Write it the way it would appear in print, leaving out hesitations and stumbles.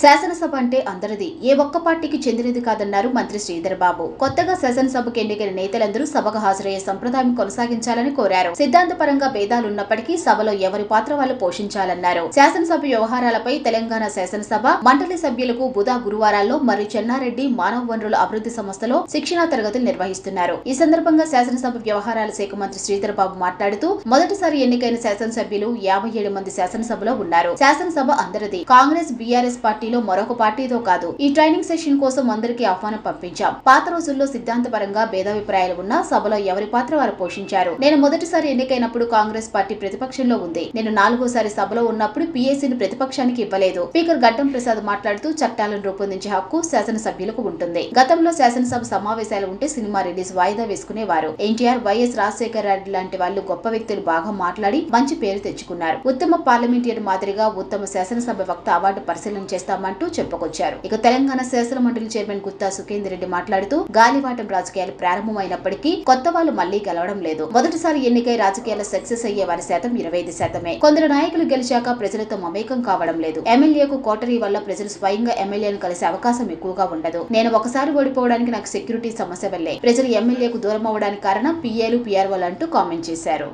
శాసనసభ అంటే అందరిది, ఏ ఒక్క పార్టీకి చెందినది కాదన్నారు మంత్రి శ్రీధర్ బాబు. కొత్తగా శాసనసభకు ఎన్నికైన నేతలందరూ సభకు హాజరయ్యే సంప్రదాయం కొనసాగించాలని కోరారు. సిద్ధాంతపరంగా భేదాలున్నప్పటికీ సభలో ఎవరి పాత్ర వాళ్ళు పోషించాలన్నారు. శాసనసభ వ్యవహారాలపై తెలంగాణ శాసనసభ మండలి సభ్యులకు బుధ గురువారాల్లో మరి చెన్నారెడ్డి మానవ వనరుల అభివృద్ధి సంస్థలో శిక్షణా తరగతులు నిర్వహిస్తున్నారు. ఈ సందర్భంగా శాసనసభ వ్యవహారాల శాఖ మంత్రి శ్రీధర్ బాబు మాట్లాడుతూ, మొదటిసారి ఎన్నికైన శాసనసభ్యులు 57 మంది శాసనసభలో ఉన్నారు. శాసనసభ అందరిది. కాంగ్రెస్, బీఆర్ఎస్ పార్టీలో మరొక పార్టీతో కాదు. ఈ ట్రైనింగ్ సెషన్ కోసం అందరికీ ఆహ్వానం పంపించాం. పాత రోజుల్లో సిద్ధాంతపరంగా భేదాభిప్రాయాలు ఉన్నా సభలో ఎవరి పాత్ర వారు పోషించారు. నేను మొదటిసారి ఎన్నికైనప్పుడు కాంగ్రెస్ పార్టీ ప్రతిపక్షంలో ఉంది. నేను 4వసారి సభలో ఉన్నప్పుడు పీఏసీని ప్రతిపక్షానికి ఇవ్వలేదు. స్పీకర్ గడ్డం ప్రసాద్ మాట్లాడుతూ, చట్టాలను రూపొందించే హక్కు శాసనసభ్యులకు ఉంటుంది. గతంలో శాసనసభ సమావేశాలు ఉంటే సినిమా రిలీజ్ వాయిదా వేసుకునేవారు. ఎన్టీఆర్, వైఎస్ రాజశేఖర రెడ్డి లాంటి వాళ్ళు గొప్ప వ్యక్తులు బాగా మాట్లాడి మంచి పేరు తెచ్చుకున్నారు. ఉత్తమ పార్లమెంటరీ మాదిరిగా ఉత్తమ శాసనసభ వక్త అవార్డు పరిశీలన చేస్తామంటూ చెప్పుకొచ్చారు. ఇక తెలంగాణ శాసన మండలి చైర్మన్ గుత్తా సుఖేందర్ రెడ్డి మాట్లాడుతూ, గాలివాటం రాజకీయాలు ప్రారంభమైనప్పటికీ కొత్త వాళ్ళు మళ్లీ గెలవడం లేదు. మొదటిసారి ఎన్నికై రాజకీయాల్లో సక్సెస్ అయ్యే వారి శాతం 25%. కొందరు నాయకులు గెలిచాక ప్రజలతో మమేకం కావడం లేదు. ఎమ్మెల్యేకు కోటరీ వల్ల ప్రజలు స్వయంగా ఎమ్మెల్యేను కలిసే అవకాశం ఎక్కువగా ఉండదు. నేను ఒకసారి ఓడిపోవడానికి నాకు సెక్యూరిటీ సమస్య వల్లే ప్రజలు ఎమ్మెల్యేకు దూరం అవడానికి కారణం పీఏలు, పీఆర్ఓలు అంటూ కామెంట్ చేశారు.